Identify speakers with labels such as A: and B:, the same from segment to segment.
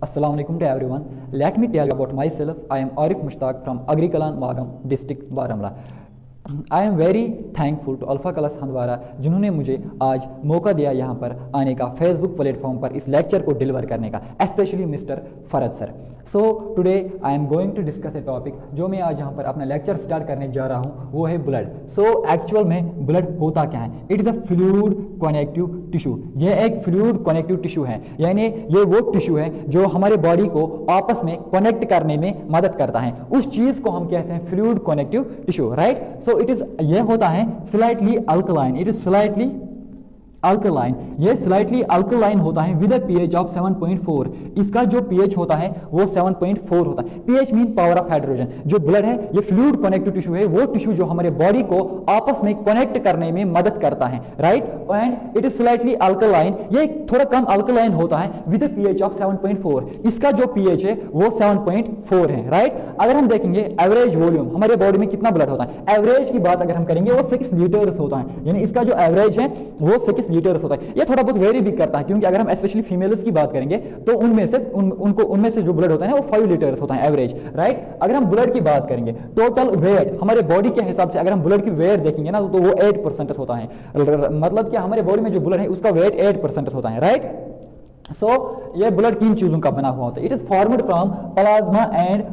A: Assalamu alaikum to everyone. Let me tell you about myself. I am Arif Mushtaq from Agrikalan Magam district Baramulla. I am very thankful to Alpha class Handwara जिन्होंने मुझे आज मौका दिया यहाँ पर आने का फेसबुक प्लेटफॉर्म पर इस लेक्चर को डिलीवर करने का, specially mister Farad sir. So today I am going to discuss a topic जो मैं आज यहाँ पर अपना लेक्चर स्टार्ट करने जा रहा हूँ, वो है ब्लड। सो एक्चुअल में ब्लड होता क्या है? It is a fluid connective tissue. ये एक फ्लूइड कनेक्टिव टिश्यू है, यानी ये वो टिश्यू है जो हमारे बॉडी को आपस में कनेक्ट करने में मदद करता है। उस चीज़ को हम कहते हैं fluid connective tissue, right. So it is ये होता है slightly alkaline. It is slightly alkaline. ये स्लाइटली अल्कलाइन होता है विद अ पीएच ऑफ 7.4। इसका जो पीएच होता है वो 7.4 होता है। PH mean power of hydrogen. जो ब्लड है ये फ्लूइड कनेक्टिव टिश्यू है, वो टिश्यू जो हमारे बॉडी को आपस में कनेक्ट करने में मदद करता है, right. And it is slightly alkaline. ये थोड़ा कम अल्कलाइन होता है विद अ पीएच ऑफ 7.4। इसका जो पीएच है वो 7.4 है, राइट। अगर हम देखेंगे एवरेज वॉल्यूम हमारे बॉडी में कितना ब्लड होता है, एवरेज की बात अगर हम करेंगे वो 6 लीटर्स होता है, यानी इसका जो एवरेज है वो 6 लीटर्स होता है। ये थोड़ा बहुत वेरी भी करता है, क्योंकि अगर हम स्पेशली फीमेल्स की बात करेंगे तो उनमें से जो ब्लड होता है ना वो 5 लीटर्स होता है एवरेज, राइट। अगर हम ब्लड की बात करेंगे, टोटल वेट हमारे बॉडी के हिसाब से अगर हम ब्लड की वेट देखेंगे ना तो वो 8% होता है। मतलब कि हमारे बॉडी में जो ब्लड है उसका वेट 8% होता है, राइट। सो ये ब्लड किन चीजों का बना हुआ होता है? It is formed from plasma and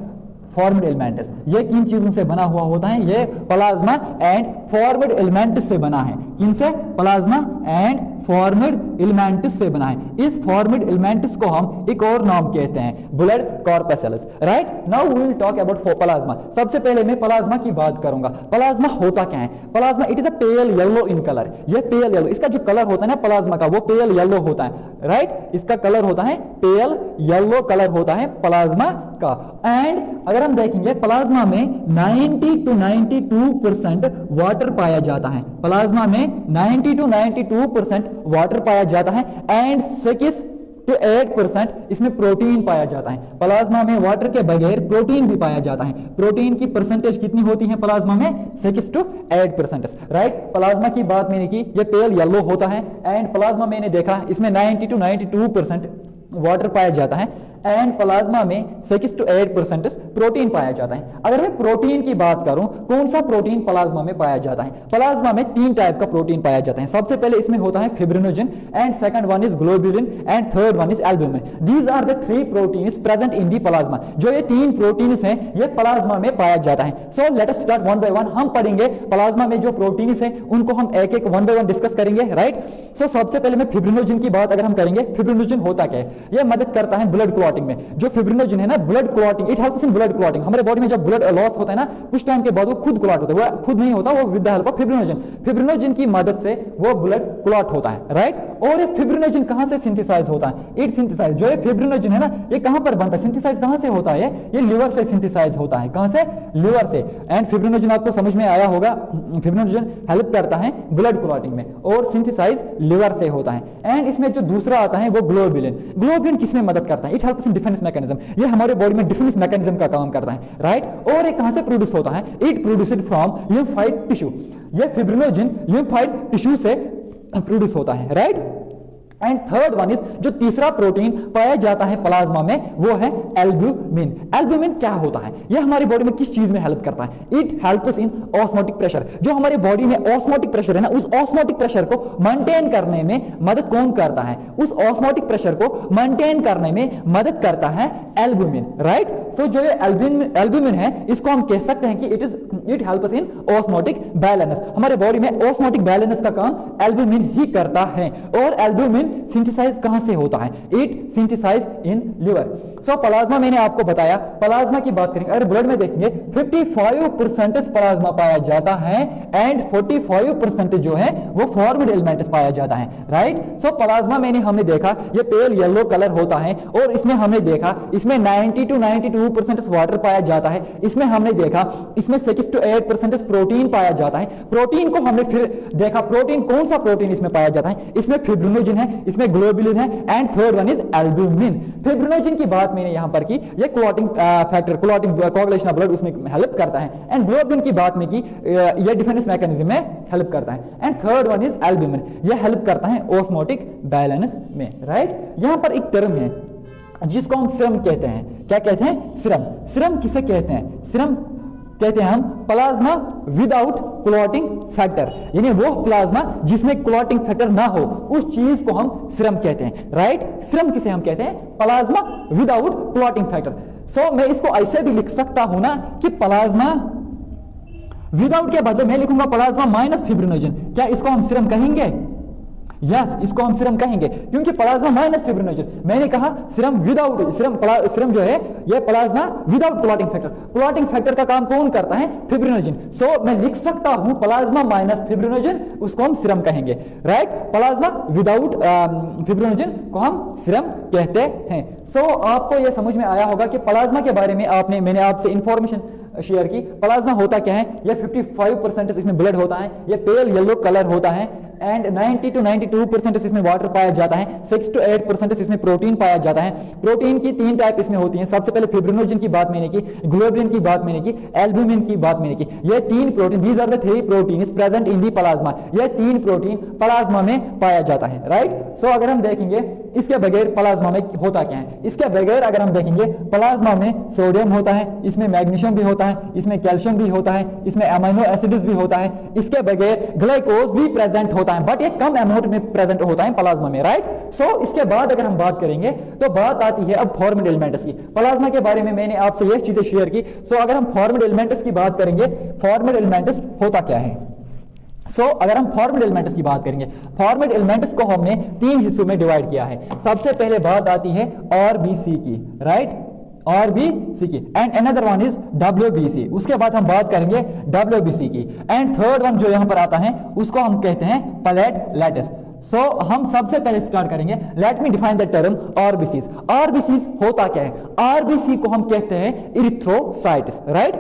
A: formed elements. ये किन चीजों से बना हुआ होता है? ये प्लाज्मा एंड फॉर्म्ड एलिमेंट्स से बना है। किनसे? प्लाज्मा एंड फॉर्म्ड एलिमेंट्स से बना है। इस फॉर्म्ड एलिमेंट्स को हम एक और नाम कहते हैं blood corpuscles, right. Now we will talk about plasma. सबसे पहले मैं प्लाज्मा की बात करूंगा। प्लाज्मा होता क्या है? Plasma it is a pale yellow in colour. ये पेल येलो, इसका जो कलर होता है ना प्लाज्मा का वो पेल येलो होता है, राइट। इसका कलर होता है पेल येलो कलर होता है प्लाज्मा का। एंड अगर हम देखेंगे प्लाज्मा में 90 to 92% वाटर पाया जाता है। प्लाज्मा में 90 to 92% वाटर पाया जाता है एंड 6 to 8% इसमें प्रोटीन पाया जाता है। प्लाज्मा में वाटर के बगैर प्रोटीन भी पाया जाता है। प्रोटीन की परसेंटेज कितनी होती है प्लाज्मा में? 6 to 8%, राइट। प्लाज्मा की बात मैंने की, ये पेल येलो होता है एंड प्लाज्मा मैंने देखा इसमें 90 to 92% वाटर पाया जाता है एंड प्लाज्मा में 6 to 8% प्रोटीन पाया जाता है। अगर मैं प्रोटीन की बात करूं, कौन सा प्रोटीन प्लाज्मा में पाया जाता है? प्लाज्मा में 3 टाइप का प्रोटीन पाया जाता है। सबसे पहले इसमें होता है fibrinogen and second one is globulin and third one is albumin. These are the 3 proteins present in the plasma. जो ये 3 प्रोटीन्स हैं ये प्लाज्मा में पाया जाता है। So let us start one by one. हम पढ़ेंगे प्लाज्मा में जो प्रोटीन्स हैं उनको हम एक एक वन बाय वन डिस्कस करेंगे, राइट। सो सबसे पहले मैं फिब्रिनोजन की बात अगर हम करेंगे, फिब्रिनोजन होता क्या है? ये मदद करता है ब्लड क्लॉटिंग में। जो फिब्रिनोजन है ना, blood clotting, it helps in blood clotting. हमारे बॉडी में जब ब्लड लॉस होता है ना कुछ टाइम के बाद वो खुद क्लॉट होता है, वो खुद नहीं होता, वो with the help of fibrinogen. Fibrinogen की मदद से वो ब्लड क्लॉट होता है, राइट। और ये फिब्रिनोजन कहां से सिंथेसाइज होता है? इट सिंथेसाइज, जो ये फिब्रिनोजन है ना ये कहां पर बनता है? सिंथेसाइज कहां से होता है? ये लिवर से सिंथेसाइज होता है। कहां से? लिवर से। एंड फिब्रिनोजन आपको समझ में आया होगा, फिब्रिनोजन हेल्प करता है ब्लड क्लॉटिंग में और सिंथेसाइज लिवर से होता है। एंड इसमें जो दूसरा आता है वो ग्लोबुलिन। ग्लोबुलिन किसमें मदद करता है? It helps in defence mechanism. ये हमारे बॉडी में डिफेंस मैकेनिज्म का काम करता है, राइट। और ये कहां से प्रोड्यूस होता है? It produced from lymphoid tissue. ये फिब्रिनोजन लिम्फाइड टिश्यू से प्रोड्यूस होता है, right. And third one is, जो तीसरा प्रोटीन पाया जाता है प्लाज्मा में वो है एल्ब्यूमिन। एल्ब्यूमिन क्या होता है? ये हमारी बॉडी में किस चीज में हेल्प करता है? It helps in osmotic pressure. जो हमारी बॉडी में ऑस्मोटिक प्रेशर है ना, उस ऑस्मोटिक प्रेशर को मेंटेन करने में मदद कौन करता है? उस ऑस्मोटिक प्रेशर को मेंटेन करने में मदद करता है एल्ब्यूमिन, राइट। तो जो ये एल्ब्यूमिन है इसको हम कह सकते हैं कि it helps in osmotic balance. हमारे बॉडी में ऑस्मोटिक बैलेंस का काम एल्ब्यूमिन ही करता है। और एल्ब्यूमिन सिंथेसाइज कहां से होता है? It synthesize in liver. So plasma मैंने आपको बताया। प्लाज्मा की बात करेंगे, अगर ब्लड में देखेंगे 55% प्लाज्मा पाया जाता है एंड 45% जो है वो फॉर्म्ड एलिमेंट्स पाया जाता है, राइट। सो प्लाज्मा मैंने हमने देखा ये पेल येलो कलर होता है और इसमें हमने देखा इसमें 90 to 92% वाटर पाया जाता है। इसमें हमने देखा इसमें 6 to 8% प्रोटीन पाया जाता है। प्रोटीन को हमने फिर देखा, प्रोटीन कौन सा प्रोटीन इसमें पाया जाता है? इसमें फिब्रिनोजन है, इसमें ग्लोबुलिन है and third one is albumin. Fibrinogen की बात मैंने यहां पर की, ये clotting factor, clotting coagulation of blood उसमें हेल्प करता है। एंड ग्लोबुलिन की बात में की ये डिफेंस मैकेनिज्म में हेल्प करता है। And third one is albumin, ये हेल्प करता है ऑस्मोटिक बैलेंस में, राइट। यहां पर एक टर्म है जिसको हम सीरम कहते हैं। क्या कहते हैं? सीरम। सीरम किसे कहते हैं? सीरम कहते हैं हम प्लाज्मा विदाउट क्लॉटिंग फैक्टर, यानी वो प्लाज्मा जिसमें क्लॉटिंग फैक्टर ना हो, उस चीज को हम सीरम कहते हैं, राइट। सीरम किसे हम कहते हैं? Plasma without clotting factor. So मैं इसको ऐसे भी लिख सकता हूं ना कि प्लाज्मा विदाउट के बदले मैं लिखूंगा प्लाज्मा माइनस फिब्रिनोजन। क्या इसको हम सीरम कहेंगे? यस, इसको हम सीरम कहेंगे, क्योंकि प्लाज्मा माइनस फिब्रिनोजन। मैंने कहा सीरम विदाउट, सीरम जो है ये plasma without clotting factor. Clotting factor का काम कौन करता है? फिब्रिनोजन। सो मैं लिख सकता हूं प्लाज्मा माइनस फिब्रिनोजन, उसको हम सीरम कहेंगे, राइट। प्लाज्मा विदाउट फिब्रिनोजन को हम सीरम कहते हैं। सो आपको यह समझ में आया होगा कि प्लाज्मा के बारे में मैंने आपसे इंफॉर्मेशन शेयर की। प्लाज्मा होता क्या है? ये 55% इसमें ब्लड होता है, ये पेल येलो कलर होता है, एंड 90 to 92% इसमें वाटर पाया जाता है, 6 to 8% इसमें प्रोटीन पाया जाता है। प्रोटीन की 3 टाइप इसमें होती हैं। सबसे पहले फिब्रिनोजन की बात मैंने की, ग्लोबुलिन की बात मैंने की, एल्ब्यूमिन की बात मैंने की। ये 3 protein, these are the 3 proteins present in the plasma. ये 3 प्रोटीन प्लाज्मा में पाया जाता है, राइट। सो अगर हम देखेंगे इसके बगैर प्लाज्मा में होता क्या है, इसके बगैर अगर हम देखेंगे प्लाज्मा में सोडियम होता है, इसमें मैग्नीशियम भी होता है, इसमें कैल्शियम भी होता है, इसमें अमीनो एसिड्स भी होता है, इसके बगैर ग्लाइकोज भी प्रेजेंट होता है, बट ये कम अमाउंट में प्रेजेंट होता है प्लाज्मा में, राइट। सो इसके बाद अगर हम बात करेंगे तो बात आती है अब फॉर्मेट एलिमेंट्स की। प्लाज्मा के बारे में मैंने आपसे ये चीजें शेयर की। सो अगर हम फॉर्मेट एलिमेंट्स की बात करेंगे, फॉर्मेट एलिमेंट्स होता क्या है? अगर हम फॉर्मेट एलिमेंट्स की बात करेंगे, फॉर्मेट एलिमेंट्स को हमने 3 हिस्सों में डिवाइड किया है। सबसे पहले बात आती है आरबीसी की, राइट, आरबीसी की, and another one is WBC. उसके बाद हम बात करेंगे डब्ल्यूबीसी की, एंड थर्ड वन जो यहां पर आता है उसको हम कहते हैं प्लेटलेट्स। हम सबसे पहले स्टार्ट करेंगे, let me define the term RBCs. RBCs होता क्या है? आरबीसी को हम कहते हैं इरिथ्रोसाइट्स, राइट।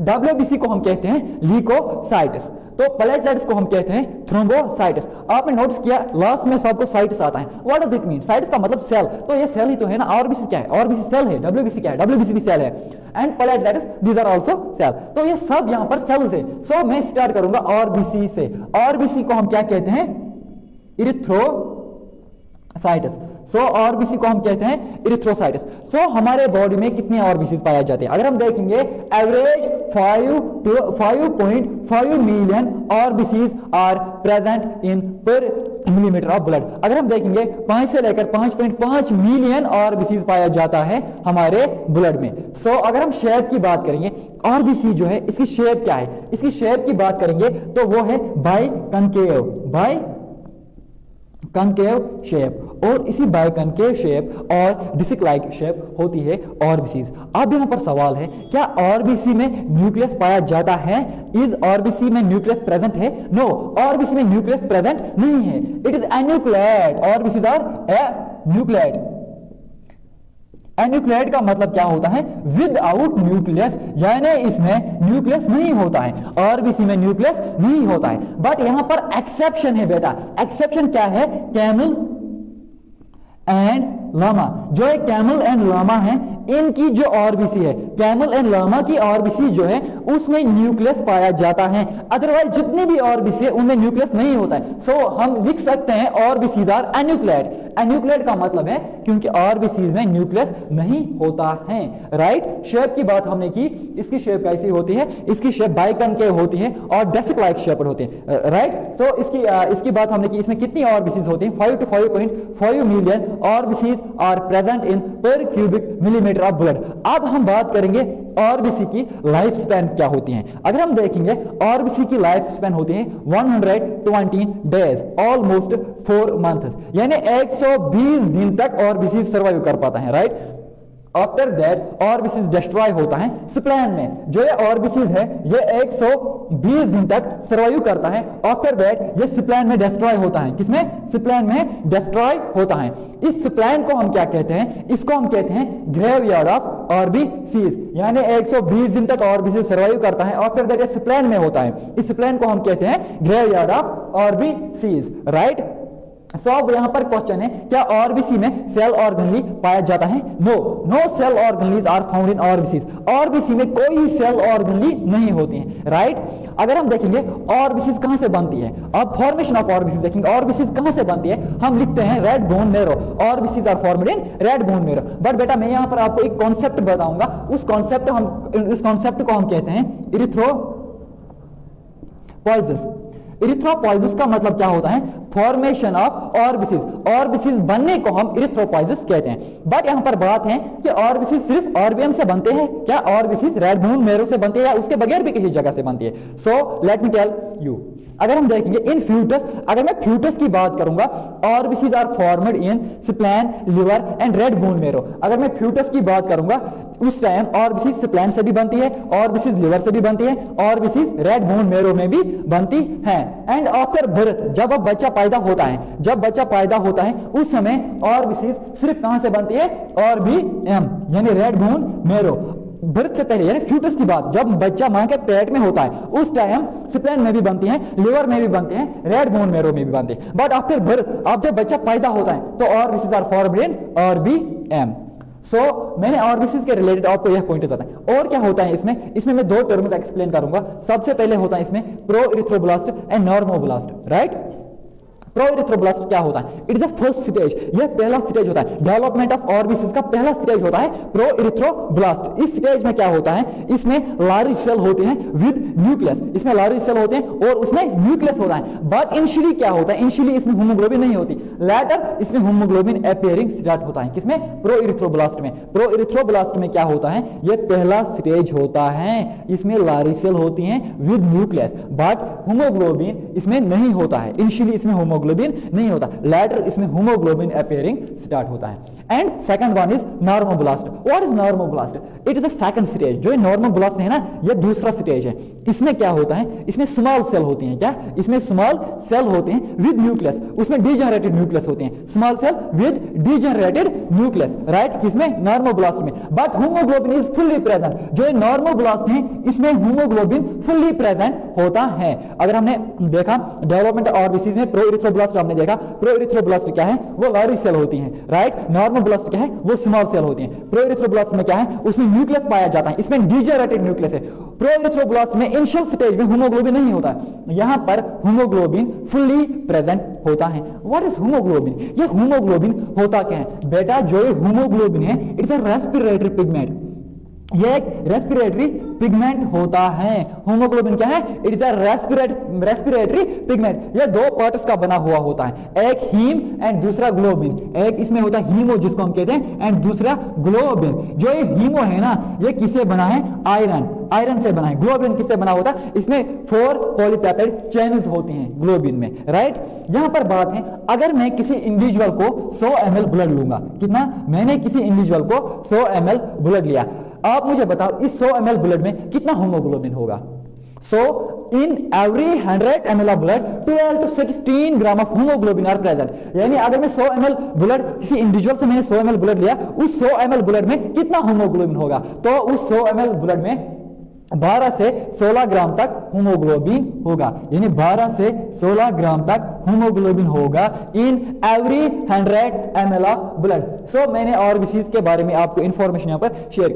A: डब्ल्यूबीसी को हम कहते हैं ल्यूकोसाइट्स, तो प्लेटलेट्स को हम कहते हैं थ्रोम्बोसाइट्स। आपने नोटिस किया लास्ट में सबको साइट्स आता है। What does it mean? Sites का मतलब सेल, तो ये सेल ही तो है ना। आरबीसी क्या है? आरबीसी सेल है। डब्ल्यूबीसी क्या है? डब्ल्यूबीसी भी सेल है, and platelets these are also cell. तो ये सब यहां पर सेल्स है। सो मैं स्टार्ट करूंगा आरबीसी से। आरबीसी को हम क्या कहते हैं? इरिथ्रोसाइट्स। आरबीसी को हम कहते हैं इरिथ्रोसाइट्स। हमारे बॉडी में कितने आरबीसी पाए जाते हैं? अगर हम देखेंगे average 5.5 million RBCs are present in per millimetre of blood. अगर हम देखेंगे 5 से लेकर 5.5 मिलियन आरबीसीज पाया जाता है हमारे ब्लड में। अगर हम शेप की बात करेंगे, आरबीसी जो है इसकी शेप क्या है? इसकी शेप की बात करेंगे तो वो है बाइकनकेव शेप, और इसी बाइकनकेव शेप और डिस्क लाइक शेप होती है आरबीसीज। अब यहां पर सवाल है, क्या आरबीसी में न्यूक्लियस पाया जाता है? इज आरबीसी में न्यूक्लियस प्रेजेंट है? नो, आरबीसी में न्यूक्लियस प्रेजेंट नहीं है। It is enucleated. RBCs are enucleated. Enucleated का मतलब क्या होता है? विदाउट न्यूक्लियस, यानी इसमें न्यूक्लियस नहीं होता है। आरबीसी में न्यूक्लियस नहीं होता है, बट यहां पर एक्सेप्शन है बेटा। एक्सेप्शन क्या है? Camel and llama. जो है कैमल एंड लामा है, इनकी जो आरबीसी है, कैमल एंड लामा की आरबीसी जो है उसमें न्यूक्लियस पाया जाता है। अदरवाइज जितने भी आरबीसी है उनमें न्यूक्लियस नहीं होता है। हम लिख सकते हैं आरबीसीज आर एन्यूक्लियड। एन्यूक्लियड का मतलब है क्योंकि आरबीसीज में न्यूक्लियस नहीं होता है, राइट। शेप की बात हमने की, इसकी शेप कैसी होती है? इसकी शेप बाइकनकेव होती है और डेस्क लाइक शेप होती है, राइट। इसकी बात हमने की, इसमें कितनी आरबीसीज होती हैं? 5 to 5.5 million RBCs are present in per cubic millimetre of blood. अब हम बात करेंगे आरबीसी की लाइफ स्पैन क्या होती है। अगर हम देखेंगे आरबीसी की लाइफ स्पैन होती है 120 डेज, ऑलमोस्ट 4 मंथ्स, यानी 120 दिन तक आरबीसी सर्वाइव कर पाता है, right. After that RBC destroy होता है स्प्लैन में। जो ये आरबीसी है ये 120 दिन तक सर्वाइव करता है। आफ्टर दैट ये स्प्लैन में डिस्ट्रॉय होता है। किसमें? स्प्लैन में डिस्ट्रॉय होता है। इस स्प्लैन को हम क्या कहते हैं? इसको हम कहते हैं ग्रेवयार्ड ऑफ आरबीसीज, यानी 120 दिन तक आरबीसी सर्वाइव करता है। आफ्टर दैट ये स्प्लैन में होता है। इस स्प्लैन को हम कहते हैं ग्रेवयार्ड ऑफ आरबीसीज, राइट। सो अब यहाँ पर क्वेश्चन है, क्या आरबीसी में सेल ऑर्गेनली पाया जाता है? No, no cell organelles are found in RBC. RBC में कोई सेल ऑर्गेनली नहीं होती हैं, राइट। अगर हम देखेंगे आरबीसी कहां से बनती है, अब फॉर्मेशन ऑफ आरबीसी देखेंगे, आरबीसी कहां से बनती है, हम लिखते हैं red bone marrow, RBC are formed in red bone marrow. But बेटा मैं यहां पर आपको एक कॉन्सेप्ट बताऊंगा, उस कॉन्सेप्ट को हम कहते हैं इरिथ्रोपॉइसिस। इरिथ्रोपॉइसिस का मतलब क्या होता है? Formation of RBCs. आरबीसीज बनने को हम इरिथ्रोपॉइसिस कहते हैं। बट यहां पर बात है कि आरबीसीज सिर्फ आरबीएम से बनते हैं क्या? आरबीसीज रेड बोन मैरो से बनते हैं या उसके बगैर भी किसी जगह से बनती है? So let me tell you, अगर हम देखेंगे इन फ्यूटस, अगर मैं फ्यूटस की बात करूंगा, RBCs are formed in spleen, liver and red bone marrow. अगर मैं फ्यूटस की बात करूंगा उस टाइम आरबीसीज स्प्लेन से भी बनती है, आरबीसीज लिवर से भी बनती है, आरबीसीज रेड बोन मैरो में भी बनती है। एंड आफ्टर बर्थ, जब अब बच्चा पैदा होता है, जब बच्चा पैदा होता है उस समय आरबीसीज सिर्फ कहां से बनती है? आरबीएम यानी रेड बोन मैरो। बर्थ से पहले यानी फ्यूटस की बात, जब बच्चा मां के पेट में होता है उस टाइम स्प्लेन में भी बनती है, लिवर में भी बनते हैं, रेड बोन मैरो में भी बनते हैं। बट आफ्टर बर्थ, अब जब बच्चा पैदा होता है तो RBCs are formed in RBM. So मैंने आरबीसीज के रिलेटेड आपको यह पॉइंट बताया। और क्या होता है इसमें मैं दो टर्म्स एक्सप्लेन करूंगा। सबसे पहले होता है इसमें pro erythroblast and normoblast, right. Pro erythroblast क्या होता है? It is the first stage, यह पहला स्टेज होता है, डेवलपमेंट ऑफ आरबीसीज का पहला स्टेज होता है प्रो इरिथ्रोब्लास्ट। इस स्टेज में क्या होता है? इसमें लार्ज सेल होते हैं विद न्यूक्लियस, इसमें लार्ज सेल होते हैं और उसमें न्यूक्लियस होता है। बट इनिशियली क्या होता है? इनिशियली इसमें हीमोग्लोबिन नहीं होती, लेटर इसमें हीमोग्लोबिन अपीयरिंग स्टार्ट होता है। किसमें? प्रो इरिथ्रोब्लास्ट में। प्रो इरिथ्रोब्लास्ट में क्या होता है? यह पहला स्टेज होता है, इसमें लार्ज सेल होती हैं विद न्यूक्लियस, बट हीमोग्लोबिन इसमें नहीं होता है। इनिशियली इसमें हीमोग्लोबिन नहीं होता, लेटर इसमें हीमोग्लोबिन अपीयरिंग स्टार्ट होता है। And second one is normoblast. What is normoblast? It is the second stage. जो नॉर्मोब्लास्ट है ना, ये दूसरा स्टेज है। इसमें क्या होता है? इसमें स्मॉल सेल होती हैं। क्या? इसमें स्मॉल सेल होते हैं विद न्यूक्लियस, उसमें डीजनरेटेड न्यूक्लियस होते हैं, small cell with degenerated nucleus, right. किसमें? नॉर्मोब्लास्ट में। But haemoglobin is fully present. जो नॉर्मोब्लास्ट है इसमें हीमोग्लोबिन फुल्ली प्रेजेंट होता है। अगर हमने देखा डेवलपमेंट आरबीसीज में प्रो इरिथ्रोब्लास्ट हमने देखा, प्रो इरिथ्रोब्लास्ट क्या है? वो लार्ज सेल होती हैं, राइट। नॉर्मोब्लास्ट क्या है? वो स्मॉल सेल होती हैं। प्रो इरिथ्रोब्लास्ट में क्या है? उसमें न्यूक्लियस पाया जाता है, इसमें डीजनरेटेड न्यूक्लियस है। प्रो इरिथ्रोब्लास्ट में इनिशियल स्टेज में हीमोग्लोबिन नहीं होता है, यहां पर हीमोग्लोबिन फुल्ली प्रेजेंट होता है। What is haemoglobin? ये हीमोग्लोबिन होता क्या है बेटा? जो ये हीमोग्लोबिन है इट्स अ रेस्पिरेटरी पिगमेंट, यह एक रेस्पिरेटरी पिगमेंट होता है। हीमोग्लोबिन क्या है? It is a respiratory pigment. यह दो पार्ट्स का बना हुआ होता है, एक हीम एंड दूसरा ग्लोबिन। एक इसमें होता है हीमो जिसको हम कहते हैं, एंड दूसरा ग्लोबिन। जो ये हीमो है ना, ये किससे बना है? आयरन से बना है। ग्लोबिन किससे बना होता है? इसमें 4 पॉलीपेप्टाइड चेन्स होती हैं ग्लोबिन में, राइट। यहां पर बात है, अगर मैं किसी इंडिविजुअल को 100 ml ब्लड लूंगा, कितना? मैंने किसी इंडिविजुअल को 100 ml ब्लड लिया, आप मुझे बताओ इस 100 ml ब्लड में कितना हीमोग्लोबिन होगा? So in every 100 ml of blood 12 to 16 gram of haemoglobin are present. यानी अगर मैं 100 ml ब्लड किसी इंडिविजुअल से मैंने 100 ml ब्लड लिया, उस 100 ml ब्लड में कितना हीमोग्लोबिन होगा? तो उस 100 ml ब्लड में 12 से 16 ग्राम तक हीमोग्लोबिन होगा, यानी 12 से 16 ग्राम तक हीमोग्लोबिन होगा in every 100 ml of blood. So मैंने आरबीसीज के बारे में आपको इंफॉर्मेशन यहां पर शेयर